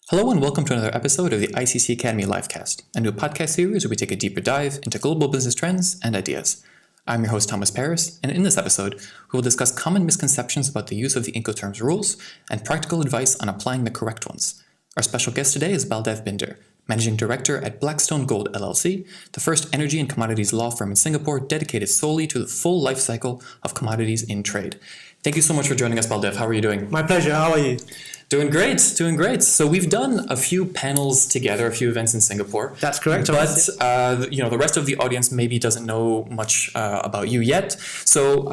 Hello and welcome to another episode of the ICC Academy Livecast, a new podcast series where we take a deeper dive into global business trends and ideas. I'm your host, Thomas Paris, and in this episode, we will discuss common misconceptions about the use of the Incoterms Rules and practical advice on applying the correct ones. Our special guest today is Baldev Bhinder, Managing Director at Blackstone Gold LLC, the first energy and commodities law firm in Singapore dedicated solely to the full life cycle of commodities in trade. Thank you so much for joining us, Baldev. How are you doing? My pleasure. How are you? Doing great. So we've done a few panels together, a few events in Singapore. That's correct. But the rest of the audience maybe doesn't know much about you yet. So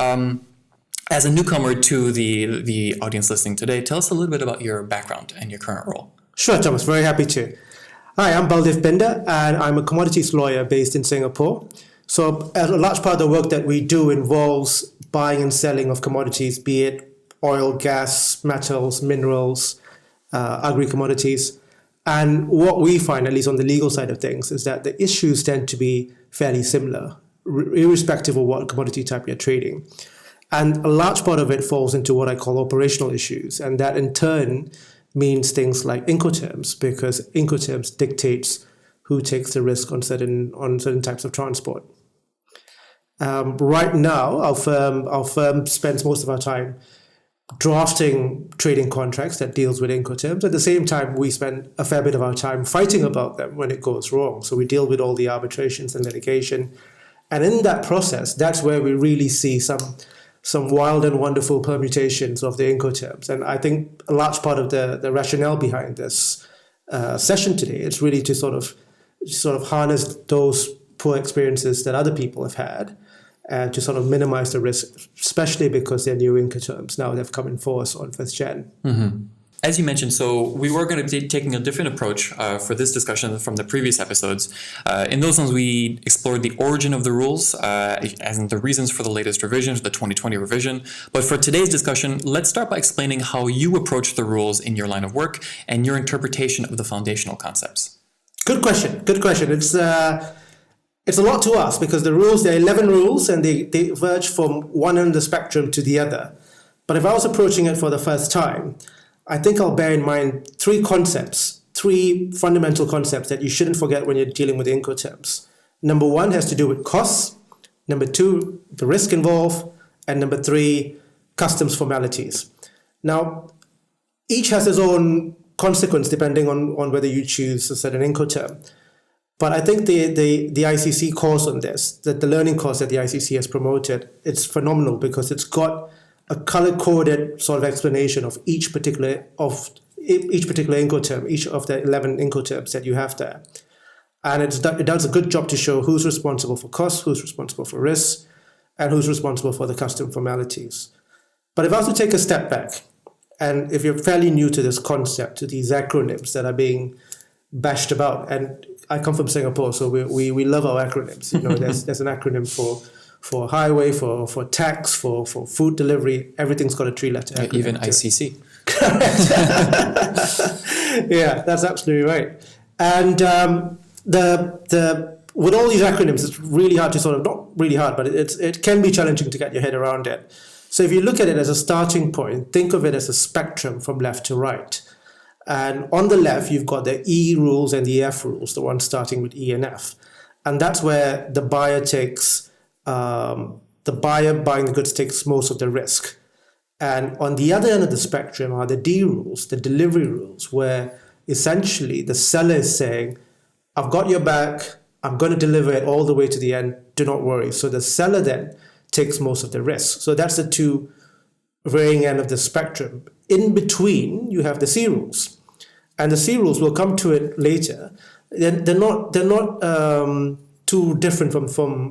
as a newcomer to the audience listening today, tell us a little bit about your background and your current role. Sure, Thomas. Very happy to. Hi, I'm Baldev Bhinder, and I'm a commodities lawyer based in Singapore. So a large part of the work that we do involves buying and selling of commodities, be it oil, gas, metals, minerals, agri-commodities. And what we find, at least on the legal side of things, is that the issues tend to be fairly similar, irrespective of what commodity type you're trading. And a large part of it falls into what I call operational issues. And that in turn means things like Incoterms, because Incoterms dictates who takes the risk on certain types of transport. Right now, our firm spends most of our time drafting trading contracts that deals with Incoterms. At the same time, we spend a fair bit of our time fighting about them when it goes wrong. So we deal with all the arbitrations and litigation. And in that process, that's where we really see some wild and wonderful permutations of the Incoterms. And I think a large part of the rationale behind this session today is really to sort of harness those poor experiences that other people have had and to sort of minimize the risk, especially because they're new Incoterms. Now they've come in force on 1st Jan. Mm-hmm. As you mentioned, so we were going to be taking a different approach for this discussion from the previous episodes. In those ones, we explored the origin of the rules, as in the reasons for the latest revisions, the 2020 revision. But for today's discussion, let's start by explaining how you approach the rules in your line of work and your interpretation of the foundational concepts. Good question. It's a lot to ask because the rules, there are 11 rules and they verge from one end of the spectrum to the other. But if I was approaching it for the first time, I think I'll bear in mind three fundamental concepts that you shouldn't forget when you're dealing with Incoterms. Number one has to do with costs. Number two, the risk involved. And number three, customs formalities. Now, each has its own consequence depending on whether you choose a certain Incoterm. But I think the ICC course on this, that the learning course that the ICC has promoted, it's phenomenal because it's got a color-coded sort of explanation of each particular Incoterm, each of the 11 Incoterms that you have there. And it does a good job to show who's responsible for costs, who's responsible for risks, and who's responsible for the custom formalities. But if I was to take a step back, and if you're fairly new to this concept, to these acronyms that are being bashed about, and I come from Singapore, so we love our acronyms. You know, there's an acronym for highway, for tax, for food delivery. Everything's got a 3-letter acronym. Even ICC. Correct. Yeah, that's absolutely right. And with all these acronyms, it's really hard to not really hard, but it can be challenging to get your head around it. So if you look at it as a starting point, think of it as a spectrum from left to right. And on the left, you've got the E rules and the F rules, the one starting with E and F. And that's where the buyer buying the goods takes most of the risk. And on the other end of the spectrum are the D rules, the delivery rules, where essentially the seller is saying, I've got your back, I'm going to deliver it all the way to the end, do not worry. So the seller then takes most of the risk. So that's the two varying end of the spectrum. In between, you have the C rules. And the C rules, we'll come to it later. They're not too different from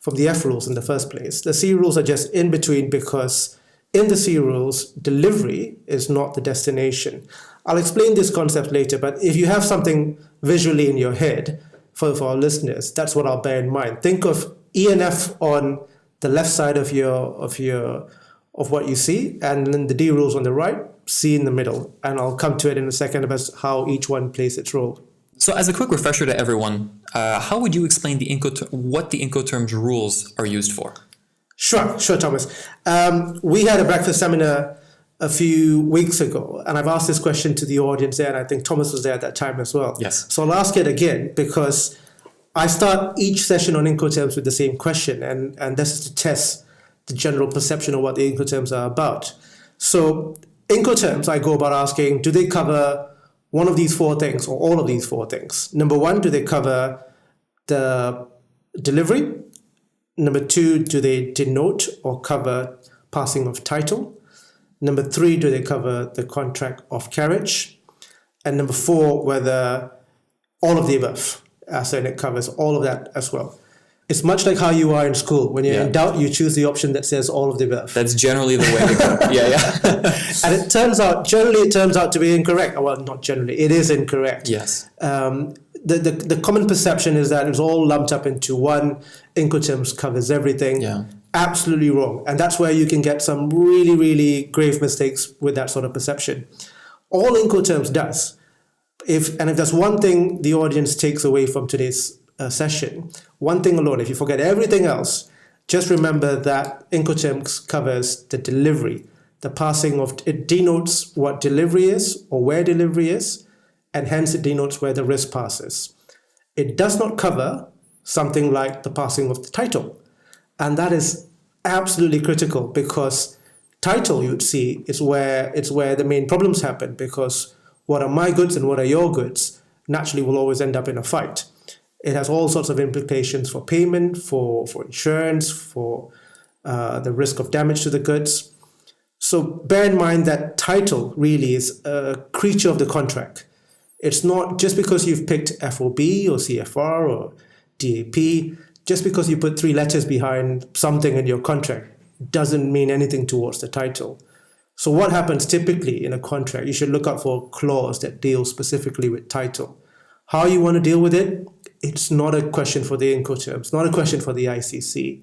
the F rules in the first place. The C rules are just in between because in the C rules, delivery is not the destination. I'll explain this concept later, but if you have something visually in your head for our listeners, that's what I'll bear in mind. Think of E and F on the left side of what you see, and then the D rules on the right, C in the middle. And I'll come to it in a second about how each one plays its role. So as a quick refresher to everyone, how would you explain what the Incoterms rules are used for? Sure, Thomas. We had a breakfast seminar a few weeks ago, and I've asked this question to the audience there, and I think Thomas was there at that time as well. Yes. So I'll ask it again, because I start each session on Incoterms with the same question, and this is to test the general perception of what the Incoterms are about. So Incoterms, I go about asking, do they cover one of these four things or all of these four things? Number one, do they cover the delivery? Number two, do they denote or cover passing of title? Number three, do they cover the contract of carriage? And number four, whether all of the above. So it covers all of that as well. It's much like how you are in school. When you're in doubt, you choose the option that says all of the above. That's generally the way to go. Yeah. And it turns out to be incorrect. Well, not generally, it is incorrect. Yes. The common perception is that it's all lumped up into one. Incoterms covers everything. Yeah. Absolutely wrong. And that's where you can get some really, really grave mistakes with that sort of perception. All Incoterms does, if there's one thing the audience takes away from today's session, one thing alone, if you forget everything else, just remember that Incoterms covers the delivery, the passing of, it denotes what delivery is or where delivery is, and hence it denotes where the risk passes. It does not cover something like the passing of the title. And that is absolutely critical, because title, you'd see, it's where the main problems happen, because what are my goods and what are your goods naturally will always end up in a fight. It has all sorts of implications for payment, for insurance, for the risk of damage to the goods. So bear in mind that title really is a creature of the contract. It's not just because you've picked FOB or CFR or DAP, just because you put three letters behind something in your contract doesn't mean anything towards the title. So what happens typically in a contract, you should look out for a clause that deals specifically with title. How you want to deal with it, it's not a question for the Incoterms, not a question for the ICC.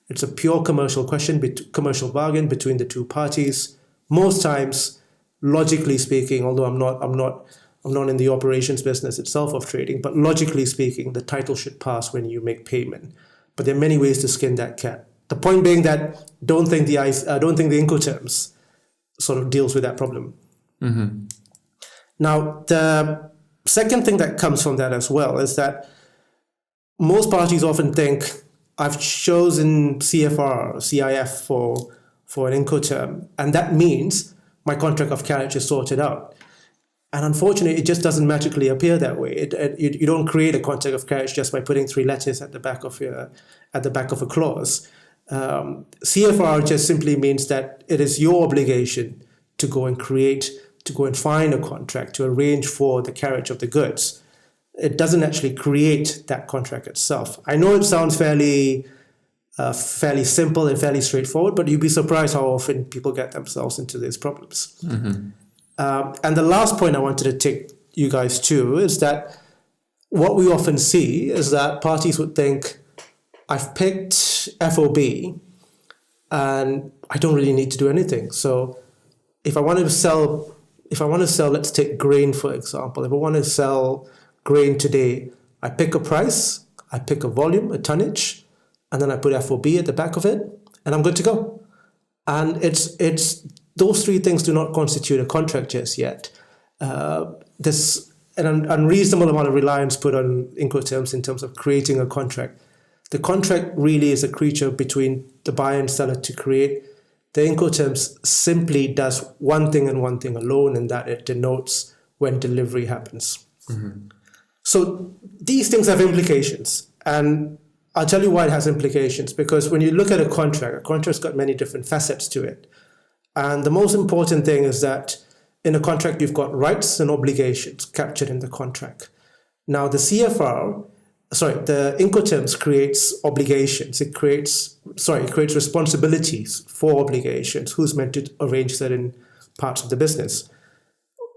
It's a pure commercial question, commercial bargain between the two parties. Most times, logically speaking, although I'm not in the operations business itself of trading, but logically speaking, the title should pass when you make payment. But there are many ways to skin that cat. The point being that don't think the Incoterms sort of deals with that problem. Mm-hmm. Now, the second thing that comes from that as well is that most parties often think, I've chosen CFR or CIF for an Incoterm, and that means my contract of carriage is sorted out. And unfortunately, it just doesn't magically appear that way. You don't create a contract of carriage just by putting three letters at the back of a clause. CFR just simply means that it is your obligation to go and find a contract to arrange for the carriage of the goods. It doesn't actually create that contract itself. I know it sounds fairly simple and fairly straightforward, but you'd be surprised how often people get themselves into these problems. Mm-hmm. And the last point I wanted to take you guys to is that what we often see is that parties would think, I've picked FOB and I don't really need to do anything. So if I want to sell, let's take grain, for example. If I want to sell grain today, I pick a price, I pick a volume, a tonnage, and then I put FOB at the back of it, and I'm good to go. And it's those three things do not constitute a contract just yet. There's an unreasonable amount of reliance put on Incoterms in terms of creating a contract. The contract really is a creature between the buyer and seller to create. The Incoterms simply does one thing and one thing alone, and that it denotes when delivery happens. Mm-hmm. So these things have implications, and I'll tell you why it has implications, because when you look at a contract's got many different facets to it. And the most important thing is that in a contract, you've got rights and obligations captured in the contract. Now, the CFR the Incoterms creates obligations. It creates responsibilities for obligations. Who's meant to arrange certain parts of the business?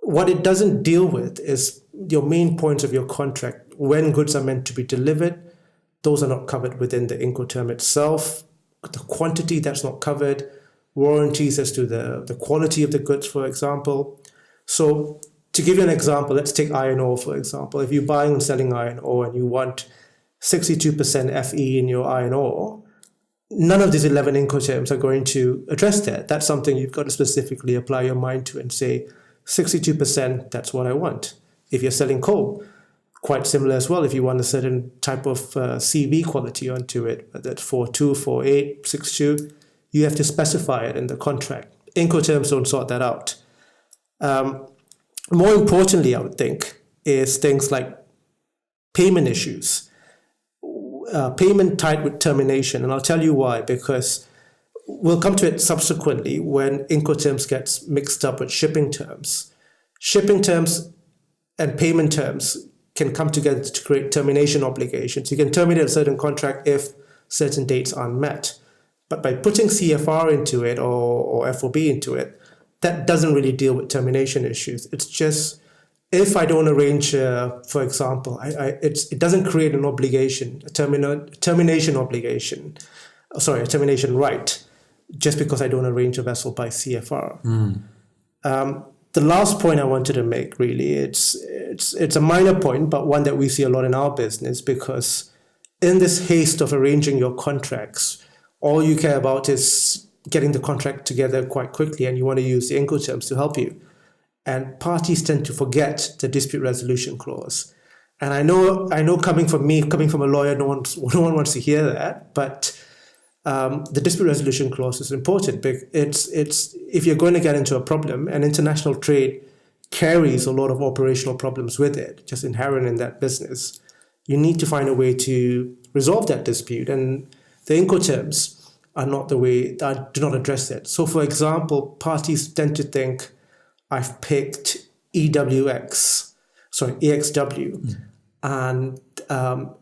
What it doesn't deal with is your main points of your contract. When goods are meant to be delivered, those are not covered within the Incoterm itself. The quantity, that's not covered. Warranties as to the quality of the goods, for example. So to give you an example, let's take iron ore, for example. If you're buying and selling iron ore and you want 62% Fe in your iron ore, none of these 11 Incoterms are going to address that. That's something you've got to specifically apply your mind to and say, 62%, that's what I want. If you're selling coal, quite similar as well. If you want a certain type of CV quality onto it, whether it's 4.2, 4.8, 6.2, you have to specify it in the contract. Incoterms don't sort that out. More importantly, I would think, is things like payment issues. Payment tied with termination. And I'll tell you why, because we'll come to it subsequently when Incoterms gets mixed up with shipping terms. Shipping terms and payment terms can come together to create termination obligations. You can terminate a certain contract if certain dates aren't met. But by putting CFR into it or FOB into it, that doesn't really deal with termination issues. It's just, if I don't arrange, for example, it doesn't create an obligation, a termination obligation, a termination right, just because I don't arrange a vessel by CFR. The last point I wanted to make, really, it's a minor point, but one that we see a lot in our business, because in this haste of arranging your contracts, all you care about is getting the contract together quite quickly, and you want to use the Incoterms to help you. And parties tend to forget the dispute resolution clause. And I know, coming from a lawyer, no one wants to hear that. But the dispute resolution clause is important. It's if you're going to get into a problem, and international trade carries a lot of operational problems with it, just inherent in that business. You need to find a way to resolve that dispute, and the Incoterms are not the way that do not address it. So, for example, parties tend to think, I've picked EXW, and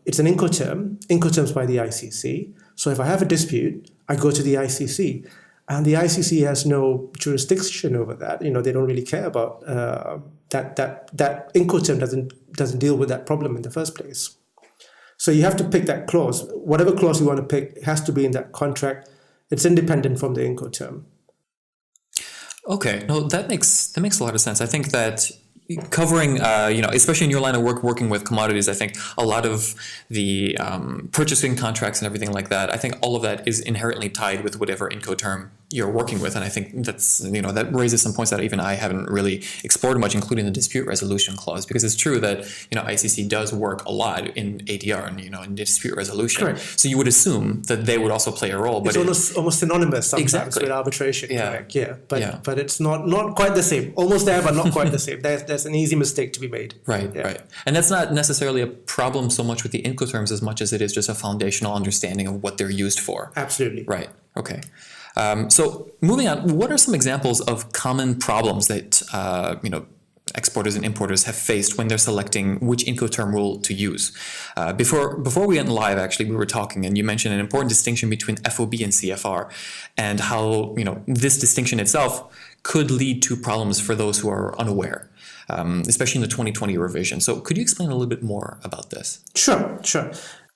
it's an Incoterms by the ICC. So if I have a dispute, I go to the ICC, and the ICC has no jurisdiction over that. They don't really care about that Incoterm doesn't deal with that problem in the first place. So you have to pick that clause. Whatever clause you want to pick, it has to be in that contract. It's independent from the Incoterm. Okay, no, that makes a lot of sense. I think that covering, especially in your line of work, working with commodities, I think a lot of the purchasing contracts and everything like that, I think all of that is inherently tied with whatever Incoterm you're working with. And I think that's, that raises some points that even I haven't really explored much, including the dispute resolution clause, because it's true that, ICC does work a lot in ADR and, in dispute resolution. Correct. So you would assume that they would also play a role. But it's almost synonymous sometimes exactly. with arbitration. Yeah. Correct. Yeah. But it's not quite the same. Almost there, but not quite the same. There's an easy mistake to be made. Right. And that's not necessarily a problem so much with the Incoterms as much as it is just a foundational understanding of what they're used for. Absolutely. Right. Okay. So moving on, what are some examples of common problems that exporters and importers have faced when they're selecting which Incoterm rule to use? Before we went live, actually, we were talking, and you mentioned an important distinction between FOB and CFR, and how this distinction itself could lead to problems for those who are unaware, especially in the 2020 revision. So could you explain a little bit more about this? Sure.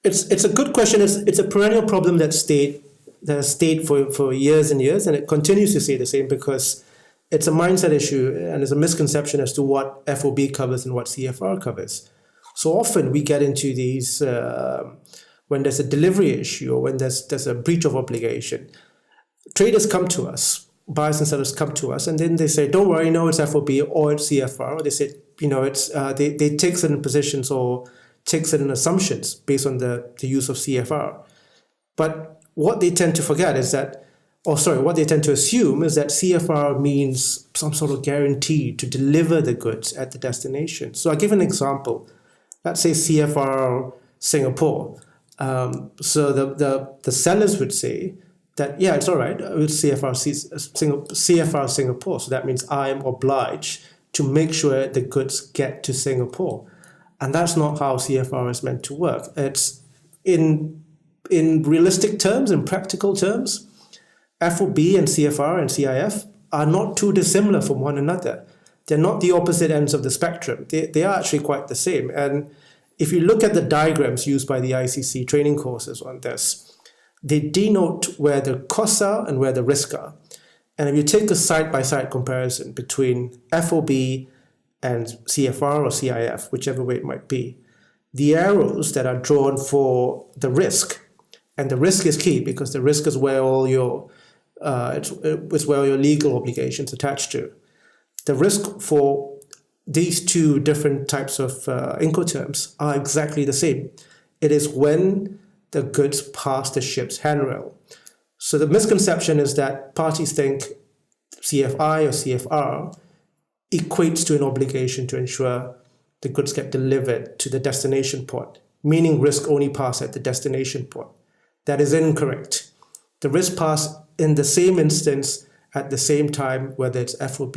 It's a good question. It's a perennial problem that has stayed for years and years, and it continues to stay the same because it's a mindset issue and there's a misconception as to what FOB covers and what CFR covers. So often we get into these when there's a delivery issue or when there's a breach of obligation. Traders come to us, buyers and sellers come to us, and then they say, don't worry, no, it's FOB or it's CFR. Or they say, it's they take certain positions or take certain assumptions based on the use of CFR. But what they tend to forget is that, what they tend to assume is that CFR means some sort of guarantee to deliver the goods at the destination. So I'll give an example. Let's say CFR Singapore. So the sellers would say that, yeah, it's all right, it's CFR Singapore. So that means I'm obliged to make sure the goods get to Singapore. And that's not how CFR is meant to work. It's in realistic terms, in practical terms, FOB and CFR and CIF are not too dissimilar from one another. They're not the opposite ends of the spectrum. They are actually quite the same. And if you look at the diagrams used by the ICC training courses on this, they denote where the costs are and where the risks are. And if you take a side-by-side comparison between FOB and CFR or CIF, whichever way it might be, the arrows that are drawn for the risk, and the risk is key because the risk is where all your it's where your legal obligations attached to. The risk for these two different types of Incoterms are exactly the same. It is when the goods pass the ship's handrail. So the misconception is that parties think CFI or CFR equates to an obligation to ensure the goods get delivered to the destination port, meaning risk only pass at the destination port. That is incorrect. The risk pass in the same instance at the same time, whether it's FOB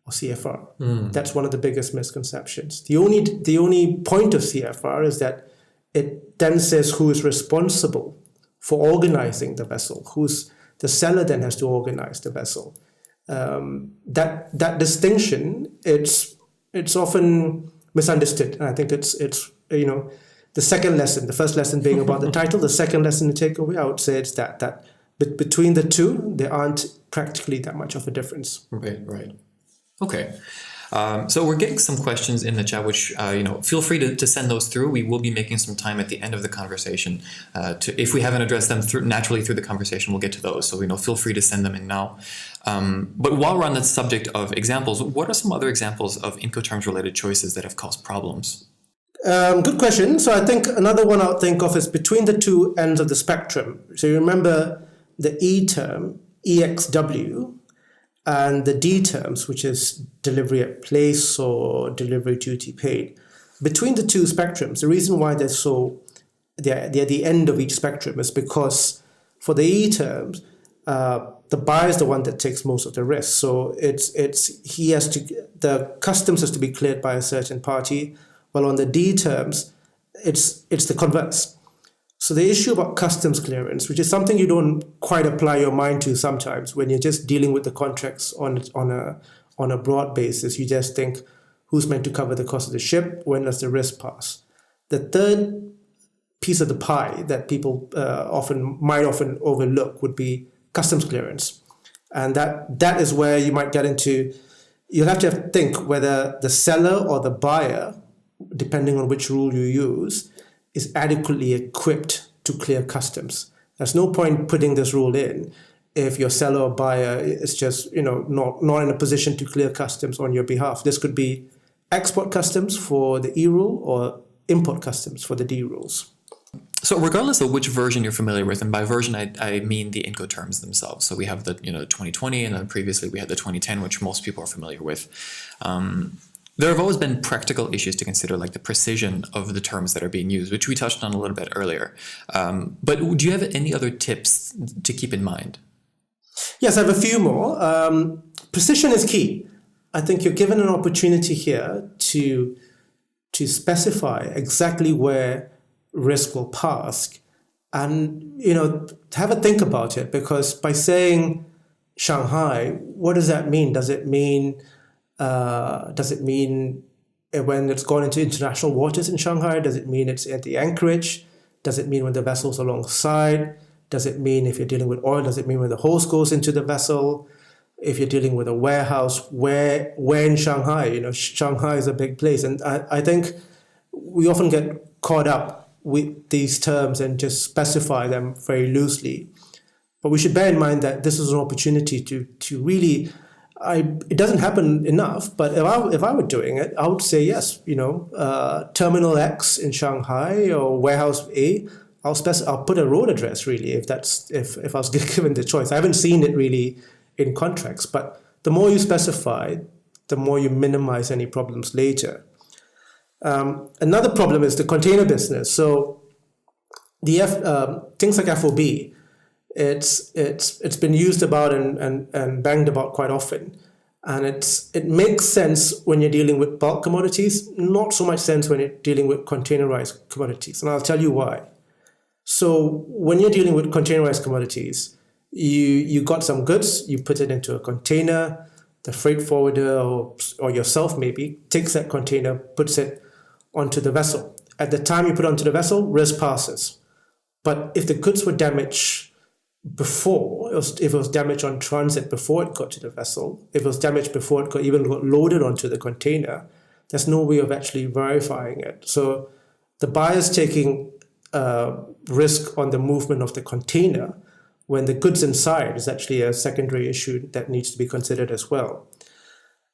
or CFR. That's one of the biggest misconceptions. The only point of CFR is that it then says who is responsible for organizing the vessel. Who's the seller then has to organize the vessel. That distinction, it's often misunderstood. And I think it's the second lesson. The first lesson being about the title. The second lesson to take away, I would say, it's that between the two, there aren't practically that much of a difference. Right. Okay. So we're getting some questions in the chat, which, feel free to send those through. We will be making some time at the end of the conversation. If we haven't addressed them naturally through the conversation, we'll get to those. So, feel free to send them in now. But while we're on the subject of examples, what are some other examples of Incoterms related choices that have caused problems? Good question. So I think another one I would think of is between the two ends of the spectrum. So you remember the E term, EXW, and the D terms, which is delivery at place or delivery duty paid. Between the two spectrums, the reason why they're at the end of each spectrum is because for the E terms, the buyer is the one that takes most of the risk. So the customs has to be cleared by a certain party, while on the D terms, it's the converse. So the issue about customs clearance, which is something you don't quite apply your mind to sometimes when you're just dealing with the contracts on a broad basis, you just think who's meant to cover the cost of the ship, when does the risk pass. The third piece of the pie that people might often overlook would be customs clearance. And that is where you might get into, you'll have to think whether the seller or the buyer, depending on which rule you use, is adequately equipped to clear customs. There's no point putting this rule in if your seller or buyer is just not in a position to clear customs on your behalf. This could be export customs for the E rule or import customs for the D rules. So regardless of which version you're familiar with, and by version I mean the Incoterms themselves. So we have the 2020, and then previously we had the 2010, which most people are familiar with. There have always been practical issues to consider, like the precision of the terms that are being used, which we touched on a little bit earlier. But do you have any other tips to keep in mind? Yes, I have a few more. Precision is key. I think you're given an opportunity here to specify exactly where risk will pass, and have a think about it, because by saying Shanghai, what does that mean? Does it mean when it's gone into international waters in Shanghai? Does it mean it's at the anchorage? Does it mean when the vessel's alongside? Does it mean if you're dealing with oil? Does it mean when the hose goes into the vessel? If you're dealing with a warehouse, where in Shanghai? Shanghai is a big place, and I think we often get caught up with these terms and just specify them very loosely. But we should bear in mind that this is an opportunity to really. It doesn't happen enough, but if I were doing it, I would say yes. Terminal X in Shanghai or warehouse A. I'll put a road address really if I was given the choice. I haven't seen it really in contracts, but the more you specify, the more you minimize any problems later. Another problem is the container business. So the things like FOB. It's been used about and banged about quite often. And it makes sense when you're dealing with bulk commodities, not so much sense when you're dealing with containerized commodities. And I'll tell you why. So when you're dealing with containerized commodities, you got some goods, you put it into a container, the freight forwarder or yourself maybe takes that container, puts it onto the vessel. At the time you put it onto the vessel, risk passes. But if the goods were damaged before, if it was damaged on transit before it got to the vessel, if it was damaged before it got loaded onto the container, there's no way of actually verifying it. So the buyer's taking risk on the movement of the container when the goods inside is actually a secondary issue that needs to be considered as well.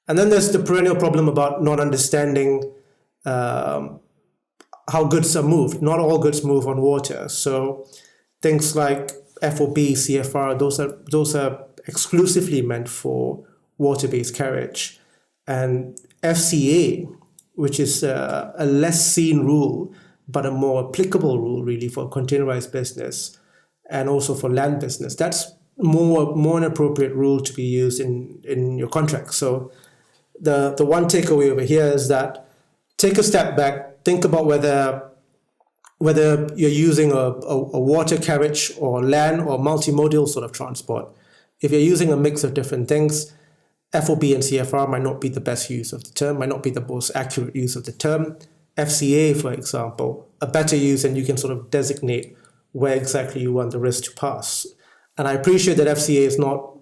And then there's the perennial problem about not understanding how goods are moved. Not all goods move on water. So things like FOB, CFR, those are exclusively meant for water-based carriage. And FCA, which is a less seen rule, but a more applicable rule really for containerized business and also for land business. That's more an appropriate rule to be used in your contract. So the one takeaway over here is that take a step back, think about whether you're using a water carriage or land or multimodal sort of transport. If you're using a mix of different things, FOB and CFR might not be the best use of the term, might not be the most accurate use of the term. FCA, for example, a better use, and you can sort of designate where exactly you want the risk to pass. And I appreciate that FCA is not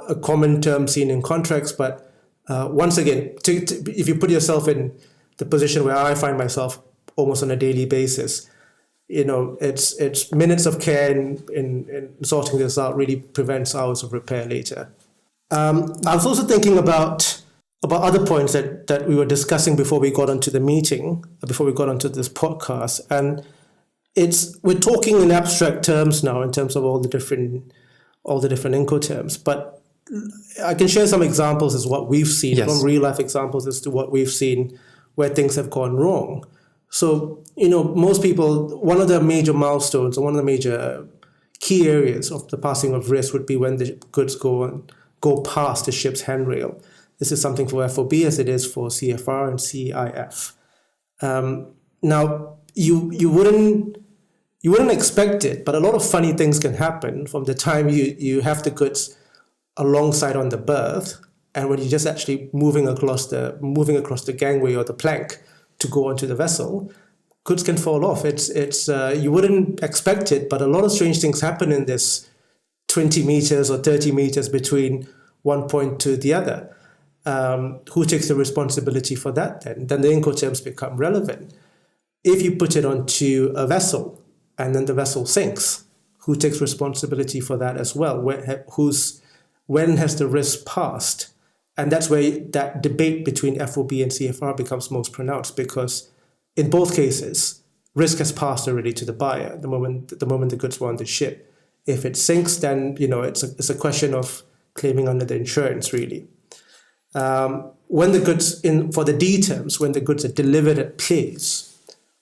a common term seen in contracts, but once again, if you put yourself in the position where I find myself almost on a daily basis, it's minutes of care in sorting this out really prevents hours of repair later. I was also thinking about other points that we were discussing before we got onto the meeting, before we got onto this podcast, and we're talking in abstract terms now in terms of all the different Incoterms, but I can share some examples as what we've seen, Yes. from real life examples as to what we've seen where things have gone wrong. So, most people, one of the major milestones or one of the major key areas of the passing of risk would be when the goods go past the ship's handrail. This is something for FOB as it is for CFR and CIF. Now, you wouldn't expect it, but a lot of funny things can happen from the time you have the goods alongside on the berth, and when you're just actually moving across the gangway or the plank to go onto the vessel, goods can fall off. It's you wouldn't expect it, but a lot of strange things happen in this 20 meters or 30 meters between one point to the other. Who takes the responsibility for that then? Then the Incoterms become relevant. If you put it onto a vessel and then the vessel sinks, who takes responsibility for that as well? When has the risk passed? And that's where that debate between FOB and CFR becomes most pronounced, because in both cases, risk has passed already to the buyer the moment the goods were on the ship. If it sinks, then it's a question of claiming under the insurance really. When the goods for the D terms, when the goods are delivered at place,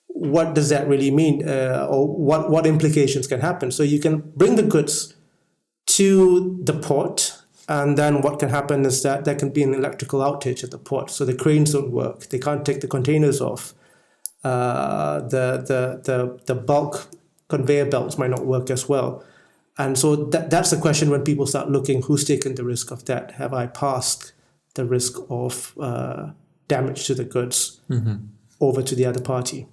what does that really mean, or what implications can happen? So you can bring the goods to the port, and then what can happen is that there can be an electrical outage at the port. So the cranes don't work. They can't take the containers off. The bulk conveyor belts might not work as well. And so that's the question when people start looking, who's taken the risk of that? Have I passed the risk of damage to the goods over to the other party?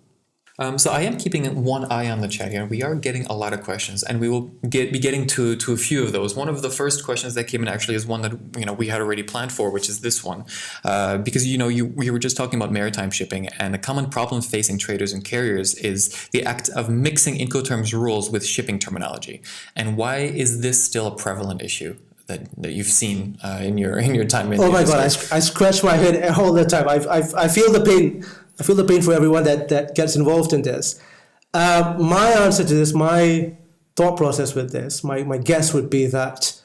So I am keeping one eye on the chat here. We are getting a lot of questions, and we will be getting to a few of those. One of the first questions that came in actually is one that we had already planned for, which is this one, because we were just talking about maritime shipping, and a common problem facing traders and carriers is the act of mixing Incoterms rules with shipping terminology. And why is this still a prevalent issue that you've seen in your time in? Oh my God, I scratch my head all the time. I feel the pain. I feel the pain for everyone that gets involved in this. My answer to this, my thought process with this, my guess would be that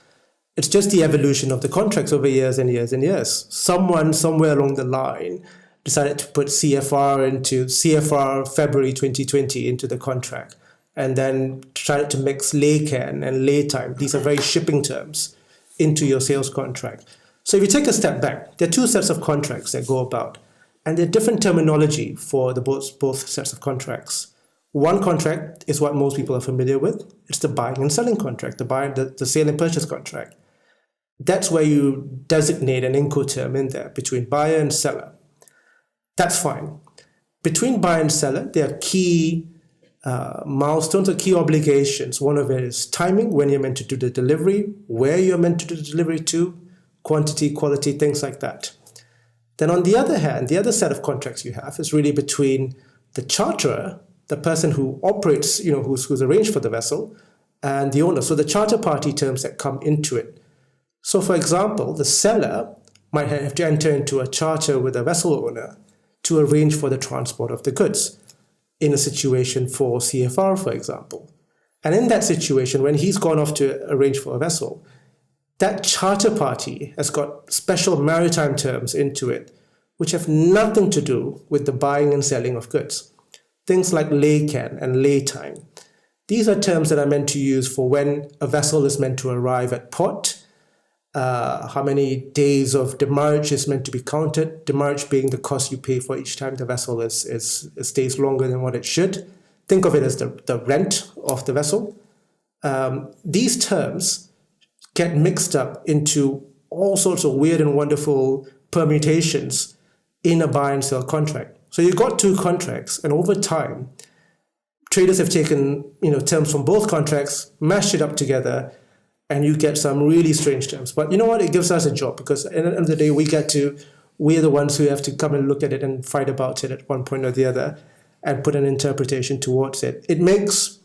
it's just the evolution of the contracts over years and years and years. Someone somewhere along the line decided to put CFR February 2020 into the contract, and then tried to mix laycan and laytime. These are very shipping terms into your sales contract. So if you take a step back, there are two sets of contracts that go about, and there are different terminology for the both sets of contracts. One contract is what most people are familiar with. It's the buying and selling contract, the sale and purchase contract. That's where you designate an Incoterm in there between buyer and seller. That's fine. Between buyer and seller, there are key milestones or key obligations. One of it is timing, when you're meant to do the delivery, where you're meant to do the delivery to, quantity, quality, things like that. Then on the other hand, the other set of contracts you have is really between the charterer, the person who operates, who's arranged for the vessel, and the owner. So the charter party terms that come into it. So for example, the seller might have to enter into a charter with a vessel owner to arrange for the transport of the goods in a situation for CFR, for example. And in that situation, when he's gone off to arrange for a vessel, that charter party has got special maritime terms into it, which have nothing to do with the buying and selling of goods. Things like laycan and laytime. These are terms that are meant to use for when a vessel is meant to arrive at port, how many days of demurrage is meant to be counted, demurrage being the cost you pay for each time the vessel stays longer than what it should. Think of it as the rent of the vessel. These terms get mixed up into all sorts of weird and wonderful permutations in a buy and sell contract. So you've got two contracts, and over time, traders have taken terms from both contracts, mashed it up together, and you get some really strange terms. But you know what? It gives us a job, because at the end of the day, we're the ones who have to come and look at it and fight about it at one point or the other, and put an interpretation towards it. It makes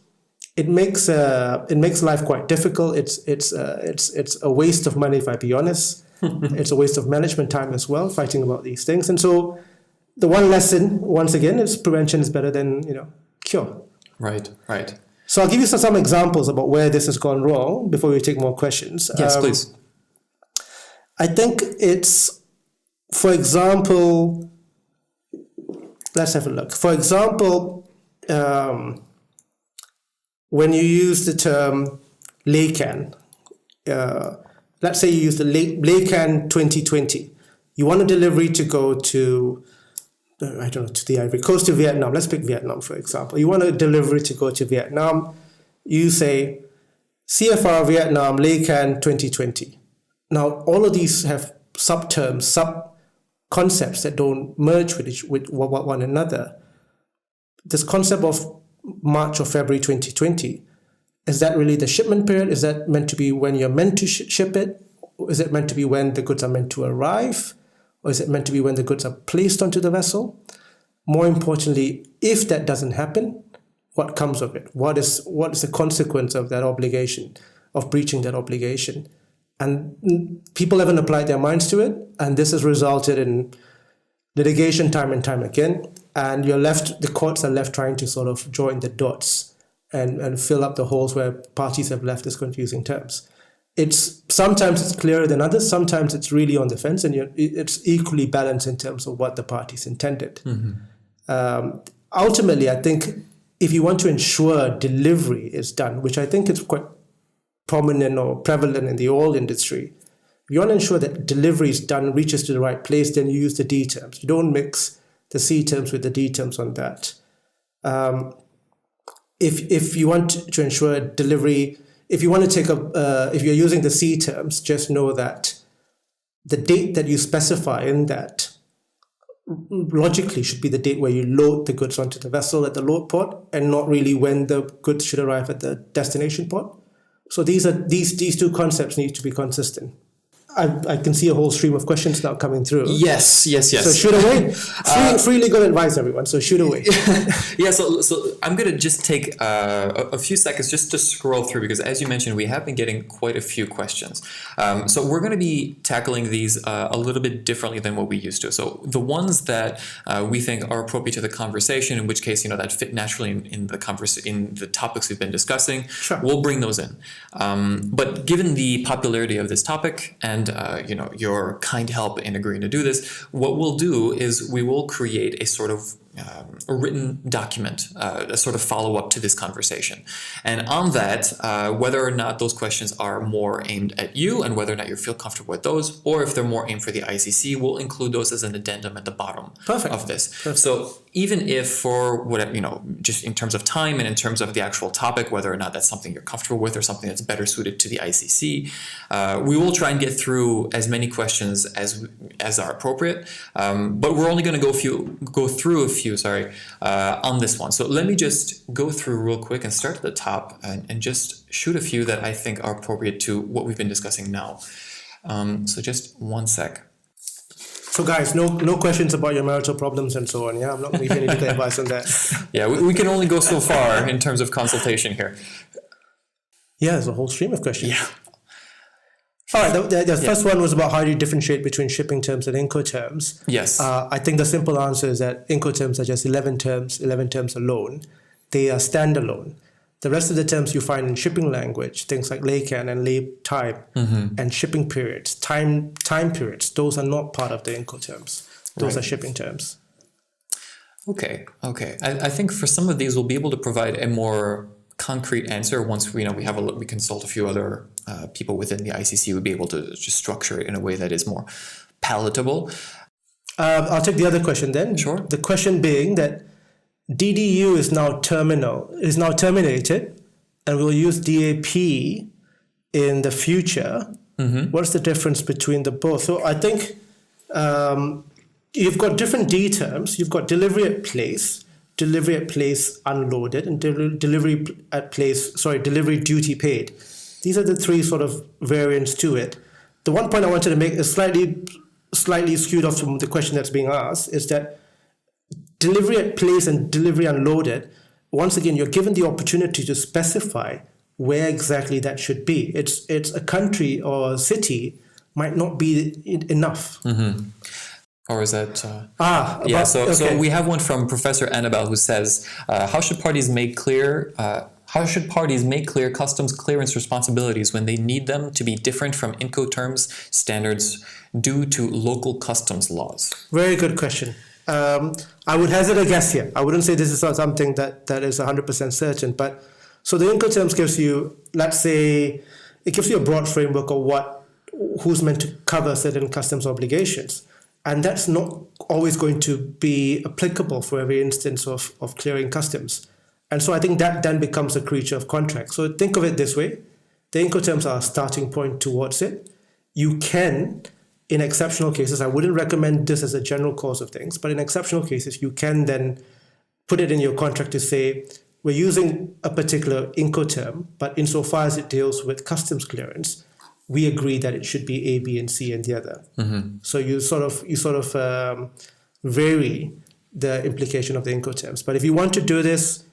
life quite difficult. It's a waste of money, if I be honest. It's a waste of management time as well, fighting about these things. And so the one lesson, once again, is prevention is better than cure. Right. So I'll give you some examples about where this has gone wrong before we take more questions. Yes, please. I think it's, for example, let's have a look. For example, when you use the term laycan, let's say you use the laycan 2020. You want a delivery to go to, to the Ivory Coast, to Vietnam. Let's pick Vietnam, for example. You want a delivery to go to Vietnam. You say CFR Vietnam laycan 2020. Now, all of these have sub-terms, sub-concepts that don't merge with one another. This concept of March or February 2020, is that really the shipment period? Is that meant to be when you're meant to ship it? Or is it meant to be when the goods are meant to arrive? Or is it meant to be when the goods are placed onto the vessel? More importantly, if that doesn't happen, what comes of it? What is the consequence of that obligation, of breaching that obligation? And people haven't applied their minds to it, and this has resulted in litigation time and time again. And the courts are left trying to sort of join the dots and fill up the holes where parties have left as confusing terms. Sometimes it's clearer than others. Sometimes it's really on the fence, and it's equally balanced in terms of what the parties intended. Mm-hmm. Ultimately, I think if you want to ensure delivery is done, which I think is quite prominent or prevalent in the oil industry, if you want to ensure that delivery is done, reaches to the right place, then you use the D terms. You don't mix the C terms with the D terms on that. If you want to ensure delivery, if you want to if you're using the C terms, just know that the date that you specify in that logically should be the date where you load the goods onto the vessel at the load port, and not really when the goods should arrive at the destination port. So these two concepts need to be consistent. I can see a whole stream of questions now coming through. Yes. So shoot away. Free legal advice, everyone. So shoot away. Yeah. So I'm going to just take a few seconds just to scroll through, because as you mentioned, we have been getting quite a few questions. So we're going to be tackling these a little bit differently than what we used to. So the ones that we think are appropriate to the conversation, in which case, that fit naturally in the topics we've been discussing, sure, we'll bring those in. But given the popularity of this topic and your kind help in agreeing to do this, what we'll do is we will create a sort of a written document, a sort of follow-up to this conversation. And on that, whether or not those questions are more aimed at you and whether or not you feel comfortable with those, or if they're more aimed for the ICC, we'll include those as an addendum at the bottom of this. Perfect. So even if for whatever, just in terms of time and in terms of the actual topic, whether or not that's something you're comfortable with or something that's better suited to the ICC, we will try and get through as many questions as are appropriate. But we're only going to go through a few on this one. So let me just go through real quick and start at the top and just shoot a few that I think are appropriate to what we've been discussing now. So just one sec. So guys, no questions about your marital problems and so on. Yeah, I'm not going to give any legal advice on that. Yeah, we can only go so far in terms of consultation here. Yeah, there's a whole stream of questions. Yeah. All right, the first one was about how do you differentiate between shipping terms and Incoterms. Yes. I think the simple answer is that Incoterms are just 11 terms alone. They are standalone. The rest of the terms you find in shipping language, things like laycan and lay time and shipping periods, time periods, those are not part of the Incoterms. Those are shipping terms. Okay. I think for some of these, we'll be able to provide a more concrete answer once we consult a few other people within the ICC. Would be able to just structure it in a way that is more palatable. I'll take the other question then. Sure. The question being that DDU is now terminated, and we'll use DAP in the future. What's the difference between the both? So I think you've got different D terms. You've got delivery at place unloaded, and delivery duty paid. These are the three sort of variants to it. The one point I wanted to make is slightly skewed off from the question that's being asked, is that delivery at place and delivery unloaded, once again, you're given the opportunity to specify where exactly that should be. It's a country or a city might not be enough. Or is that... So we have one from Professor Annabelle who says, how should parties make clear customs clearance responsibilities when they need them to be different from Incoterms standards due to local customs laws? Very good question. I would hazard a guess here. I wouldn't say this is something that is 100% certain, but so the Incoterms gives you, let's say, it gives you a broad framework of who's meant to cover certain customs obligations. And that's not always going to be applicable for every instance of clearing customs. And so I think that then becomes a creature of contract. So think of it this way. The Incoterms are a starting point towards it. You can, in exceptional cases, I wouldn't recommend this as a general course of things, but in exceptional cases, you can then put it in your contract to say, we're using a particular Incoterm, but insofar as it deals with customs clearance, we agree that it should be A, B, and C, and the other. So you sort of vary the implication of the Incoterms. But if you want to do this,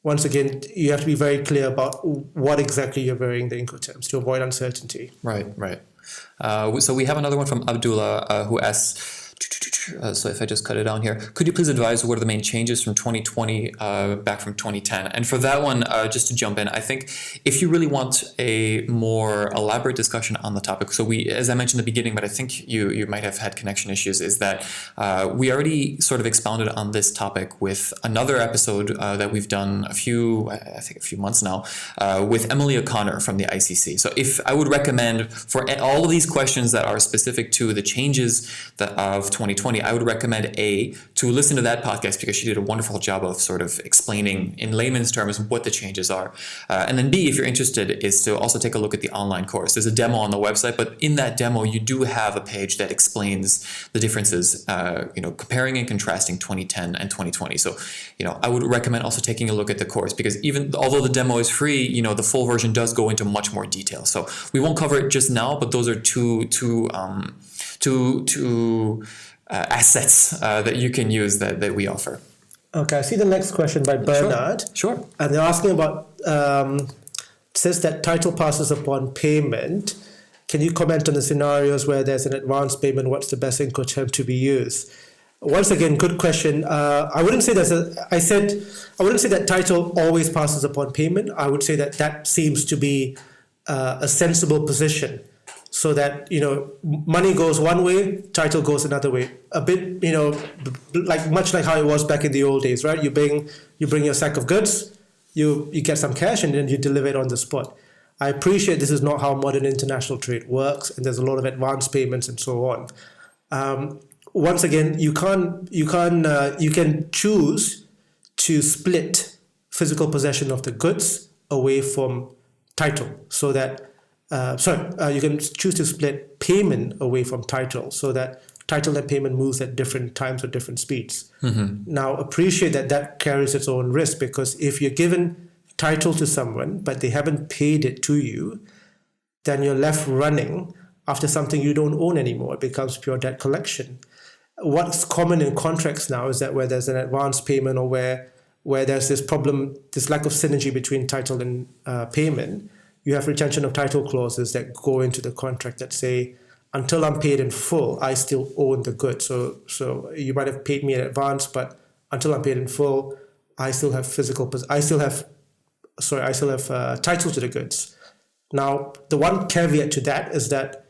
once again, you have to be very clear about what exactly you're varying the Incoterms to avoid uncertainty. Right. So we have another one from Abdullah who asks, so if I just cut it down here, could you please advise what are the main changes from 2020 back from 2010? And for that one, just to jump in, I think if you really want a more elaborate discussion on the topic, so as I mentioned in the beginning, but I think you might have had connection issues, is that we already sort of expounded on this topic with another episode that we've done a few months now with Emily O'Connor from the ICC. So if I would recommend for all of these questions that are specific to the changes of 2020, I would recommend to listen to that podcast because she did a wonderful job of sort of explaining in layman's terms what the changes are. And then B, if you're interested, is to also take a look at the online course. There's a demo on the website, but in that demo, you do have a page that explains the differences, comparing and contrasting 2010 and 2020. So, I would recommend also taking a look at the course because even although the demo is free, the full version does go into much more detail. So we won't cover it just now, but those are two assets that you can use that we offer. Okay, I see the next question by Bernard. Sure. And they're asking about, says that title passes upon payment. Can you comment on the scenarios where there's an advance payment? What's the best Incoterm to be used? Once again, good question. I wouldn't say that title always passes upon payment. I would say that seems to be a sensible position. so that, money goes one way, title goes another way. A bit, much like how it was back in the old days, right? You bring your sack of goods, you get some cash, and then you deliver it on the spot. I appreciate this is not how modern international trade works, and there's a lot of advance payments and so on. Once again, you can choose to split physical possession of the goods away from title, so that you can choose to split payment away from title, so that title and payment moves at different times or different speeds. Now, appreciate that carries its own risk, because if you're given title to someone but they haven't paid it to you, then you're left running after something you don't own anymore. It becomes pure debt collection. What's common in contracts now is that where there's an advance payment, or where there's this problem, this lack of synergy between title and payment, you have retention of title clauses that go into the contract that say, until I'm paid in full, I still own the good. So you might have paid me in advance, but until I'm paid in full, I still have title to the goods. Now, the one caveat to that is that,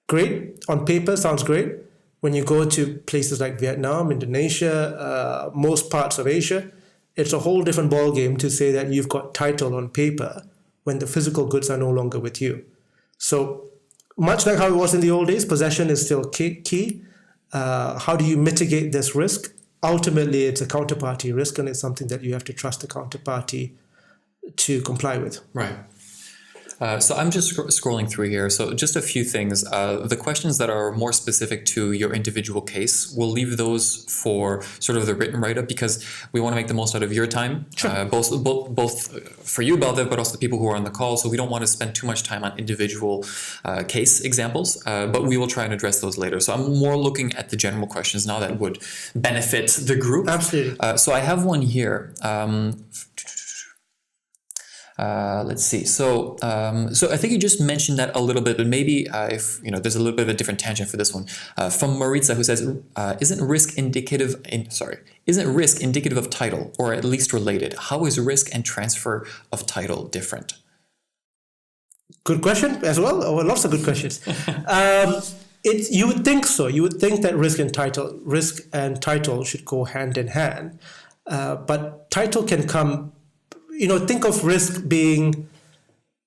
great, on paper sounds great. When you go to places like Vietnam, Indonesia, most parts of Asia, it's a whole different ballgame to say that you've got title on paper when the physical goods are no longer with you. So much like how it was in the old days, possession is still key. How do you mitigate this risk? Ultimately, it's a counterparty risk, and it's something that you have to trust the counterparty to comply with. Right. So I'm just scrolling through here. So just a few things. The questions that are more specific to your individual case, we'll leave those for sort of the written write-up, because we want to make the most out of your time, sure. both for you, Baldev, but also the people who are on the call. So we don't want to spend too much time on individual case examples, but we will try and address those later. So I'm more looking at the general questions now that would benefit the group. Absolutely. So I have one here. Let's see. So I think you just mentioned that a little bit, but maybe if there's a little bit of a different tangent for this one. From Maritza, who says, "Isn't risk indicative of title, or at least related? How is risk and transfer of title different?" Good question as well. Oh, lots of good questions. You would think so. You would think that risk and title should go hand in hand, but title can come. Think of risk being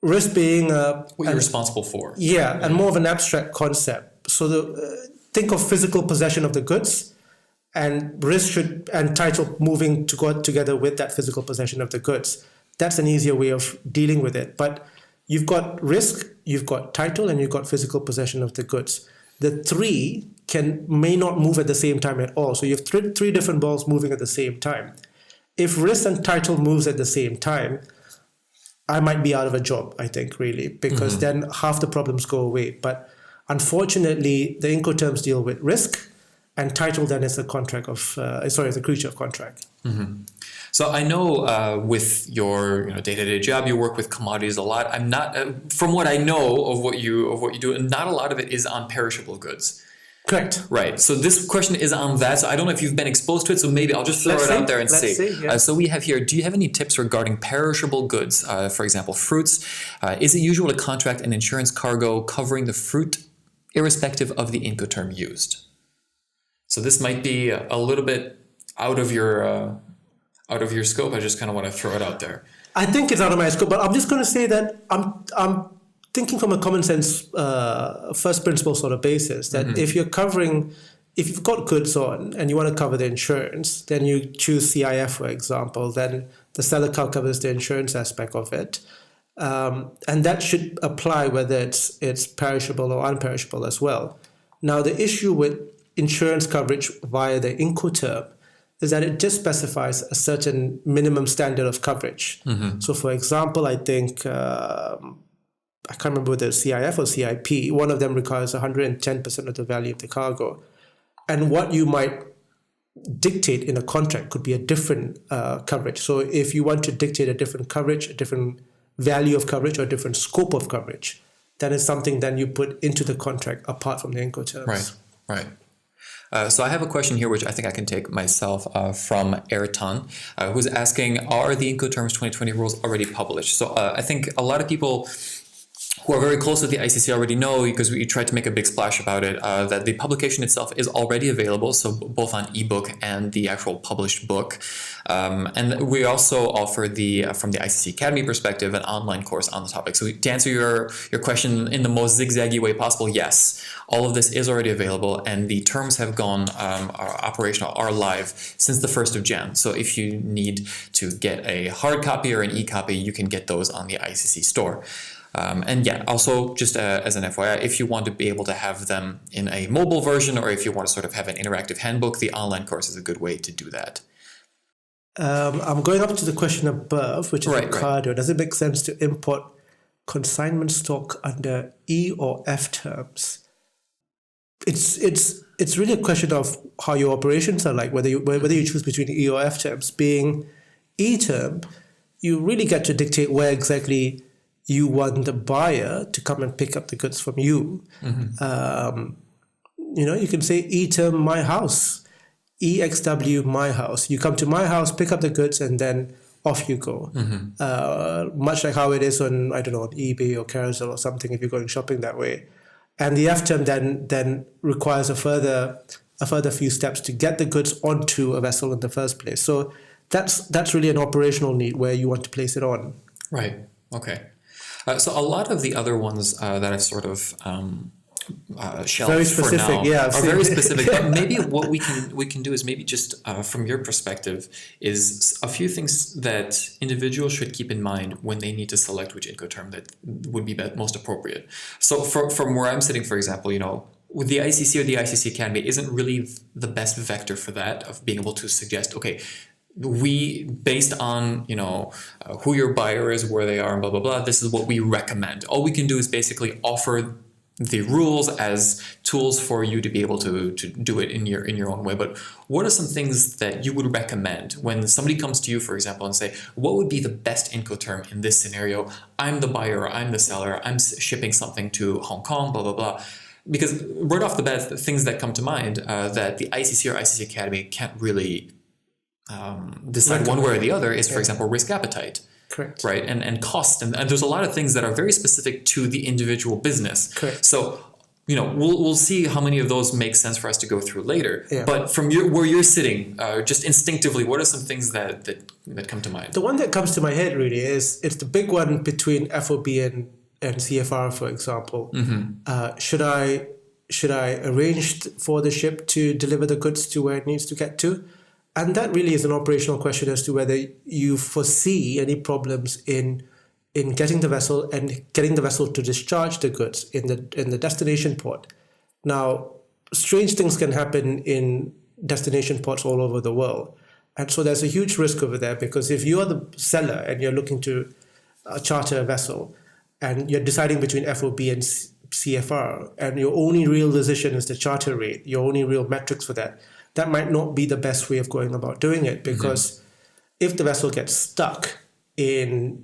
what you're responsible for. Yeah, and more of an abstract concept. So think of physical possession of the goods, and risk and title moving to go together with that physical possession of the goods. That's an easier way of dealing with it. But you've got risk, you've got title, and you've got physical possession of the goods. The three may not move at the same time at all. So you have three different balls moving at the same time. If risk and title moves at the same time, I might be out of a job, I think, really, because then half the problems go away. But unfortunately, the Incoterms deal with risk, and title then is a creature of contract. So I know with your day-to-day job, you work with commodities a lot. I'm not, from what I know of what you do, and not a lot of it is on perishable goods. Correct. Right. So this question is on that. So I don't know if you've been exposed to it. So maybe I'll just throw it out there and see. Yeah. So we have here, do you have any tips regarding perishable goods? For example, fruits. Is it usual to contract an insurance cargo covering the fruit irrespective of the Incoterm used? So this might be a little bit out of your scope. I just kind of want to throw it out there. I think it's out of my scope, but I'm just going to say that I'm thinking from a common sense first principle sort of basis, that if you've got goods on and you want to cover the insurance, then you choose CIF, for example, then the seller covers the insurance aspect of it. And that should apply whether it's perishable or unperishable as well. Now, the issue with insurance coverage via the Incoterm is that it just specifies a certain minimum standard of coverage. So, for example, I think I can't remember whether it's CIF or CIP. One of them requires 110% of the value of the cargo. And what you might dictate in a contract could be a different coverage. So if you want to dictate a different coverage, a different value of coverage, or a different scope of coverage, that is something then you put into the contract apart from the Incoterms. Right. So I have a question here, which I think I can take myself from Ayrton, who's asking, are the Incoterms 2020 rules already published? So I think a lot of people who are very close with the ICC already know, because we tried to make a big splash about it, that the publication itself is already available, so both on ebook and the actual published book. And we also offer from the ICC Academy perspective, an online course on the topic. So to answer your question in the most zigzaggy way possible, yes, all of this is already available, and the terms have gone are operational, are live since the 1st of Jan. So if you need to get a hard copy or an e-copy, you can get those on the ICC store. And yeah, also just as an FYI, if you want to be able to have them in a mobile version, or if you want to sort of have an interactive handbook, the online course is a good way to do that. I'm going up to the question above, which is Ricardo. Does it make sense to import consignment stock under E or F terms? It's really a question of how your operations are like, whether you choose between E or F terms. Being E term, you really get to dictate where exactly you want the buyer to come and pick up the goods from you. Mm-hmm. You can say E-term my house, EXW my house. You come to my house, pick up the goods, and then off you go. Mm-hmm. Much like how it is on, I don't know, on eBay or Carousel or something, if you're going shopping that way. And the F-term then requires a further few steps to get the goods onto a vessel in the first place. So that's really an operational need where you want to place it on. Right. Okay. So a lot of the other ones that I've sort of shelved very specific, for now are very specific. But maybe what we can do is maybe just from your perspective is a few things that individuals should keep in mind when they need to select which Incoterm that would be most appropriate. So from where I'm sitting, for example, with the ICC or the ICC Academy isn't really the best vector for that, of being able to suggest, okay, we, based on, who your buyer is, where they are, and blah, blah, blah, this is what we recommend. All we can do is basically offer the rules as tools for you to be able to do it in your own way. But what are some things that you would recommend when somebody comes to you, for example, and say, what would be the best Incoterm in this scenario? I'm the buyer, I'm the seller, I'm shipping something to Hong Kong, blah, blah, blah. Because right off the bat, the things that come to mind that the ICC or ICC Academy can't really decide one way or the other is, for example, risk appetite. Correct. Right. And cost. And there's a lot of things that are very specific to the individual business. Correct. So, we'll see how many of those make sense for us to go through later. Yeah. But from where you're sitting, just instinctively, what are some things that come to mind? The one that comes to my head really it's the big one between FOB and CFR, for example. Mm-hmm. Should I arrange for the ship to deliver the goods to where it needs to get to? And that really is an operational question as to whether you foresee any problems in getting the vessel and getting the vessel to discharge the goods in the destination port. Now, strange things can happen in destination ports all over the world. And so there's a huge risk over there, because if you are the seller and you're looking to charter a vessel and you're deciding between FOB and CFR, and your only real decision is the charter rate, your only real metrics for that might not be the best way of going about doing it, because if the vessel gets stuck in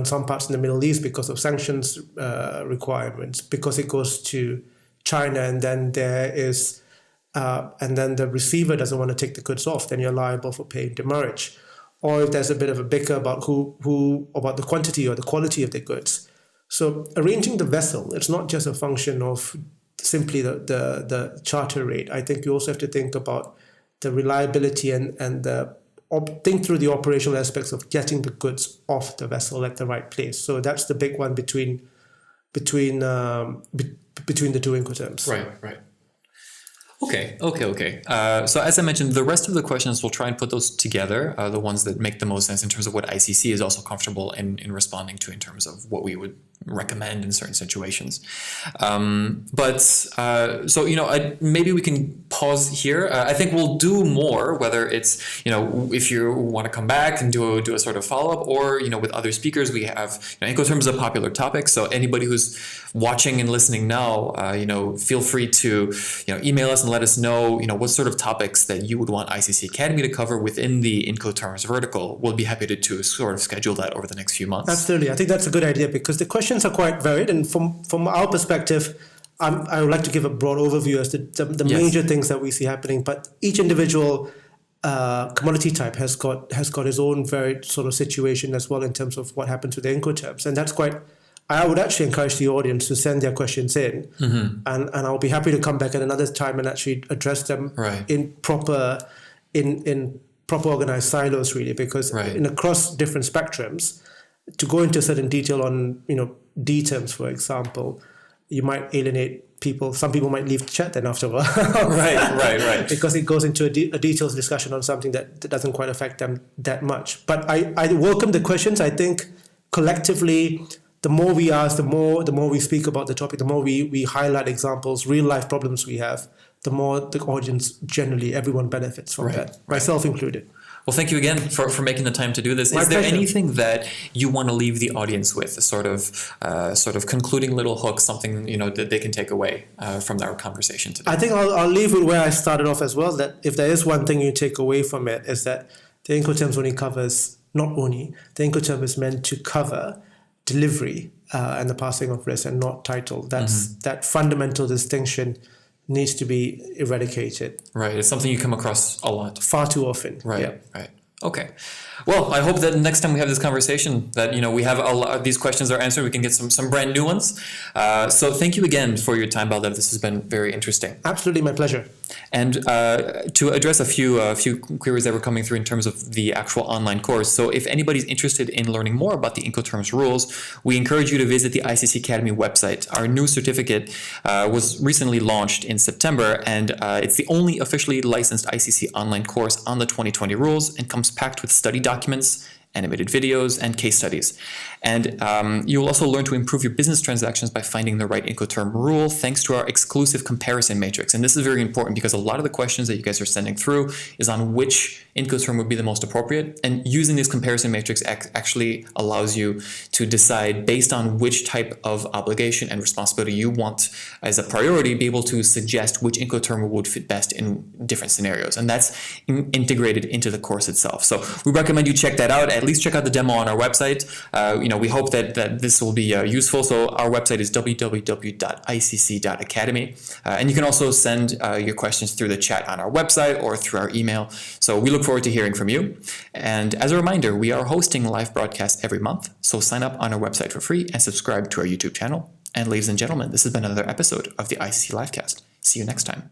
some parts in the Middle East because of sanctions requirements, because it goes to China and then the receiver doesn't want to take the goods off, then you're liable for paying demurrage. Or if there's a bit of a bicker about who about the quantity or the quality of the goods. So arranging the vessel, it's not just a function of simply the charter rate. I think you also have to think about the reliability and think through the operational aspects of getting the goods off the vessel at the right place. So that's the big one between the two Incoterms. Right. Okay. So as I mentioned, the rest of the questions, we'll try and put those together, the ones that make the most sense in terms of what ICC is also comfortable in responding to in terms of what we would recommend in certain situations. Maybe we can pause here. I think we'll do more, whether it's, if you want to come back and do a sort of follow-up, or, with other speakers. We have, Incoterms is a popular topic, so anybody who's watching and listening now, feel free to, email us and let us know, what sort of topics that you would want ICC Academy to cover within the Incoterms vertical. We'll be happy to sort of schedule that over the next few months. Absolutely. I think that's a good idea, because the questions are quite varied, and from our perspective, I would like to give a broad overview as to the major things that we see happening, but each individual commodity type has got its own very sort of situation as well in terms of what happens with the Incoterms, and that's quite. I would actually encourage the audience to send their questions in, and I'll be happy to come back at another time and actually address them in proper organized silos, really, because across different spectrums, to go into certain detail on D terms, for example, you might alienate people. Some people might leave the chat then after a while. right. Because it goes into a detailed discussion on something that doesn't quite affect them that much. But I welcome the questions. I think collectively, the more we ask, the more we speak about the topic, the more we highlight examples, real life problems we have, the more the audience, generally everyone benefits from that, myself included. Well, thank you again for making the time to do this. Is there anything that you want to leave the audience with, a sort of concluding little hook, something that they can take away from our conversation today? I think I'll leave with where I started off as well. That if there is one thing you take away from it, is that the Incoterms the Incoterm is meant to cover delivery and the passing of risk, and not title. That fundamental distinction needs to be eradicated. Right. It's something you come across a lot. Far too often. Right. Yeah. Right. Okay. Well, I hope that next time we have this conversation that, we have a lot of these questions are answered. We can get some brand new ones. So thank you again for your time, Baldev. This has been very interesting. Absolutely. My pleasure. And to address a few queries that were coming through in terms of the actual online course. So if anybody's interested in learning more about the Incoterms rules, we encourage you to visit the ICC Academy website. Our new certificate was recently launched in September, and it's the only officially licensed ICC online course on the 2020 rules, and comes packed with study documents, animated videos, and case studies. And you'll also learn to improve your business transactions by finding the right Incoterm rule, thanks to our exclusive comparison matrix. And this is very important because a lot of the questions that you guys are sending through is on which Incoterm would be the most appropriate. And using this comparison matrix actually allows you to decide, based on which type of obligation and responsibility you want as a priority, be able to suggest which Incoterm would fit best in different scenarios. And that's integrated into the course itself. So we recommend you check that out. At least check out the demo on our website. We hope that this will be useful. So our website is www.icc.academy. And you can also send your questions through the chat on our website or through our email. So we look forward to hearing from you. And as a reminder, we are hosting live broadcasts every month. So sign up on our website for free and subscribe to our YouTube channel. And ladies and gentlemen, this has been another episode of the ICC Livecast. See you next time.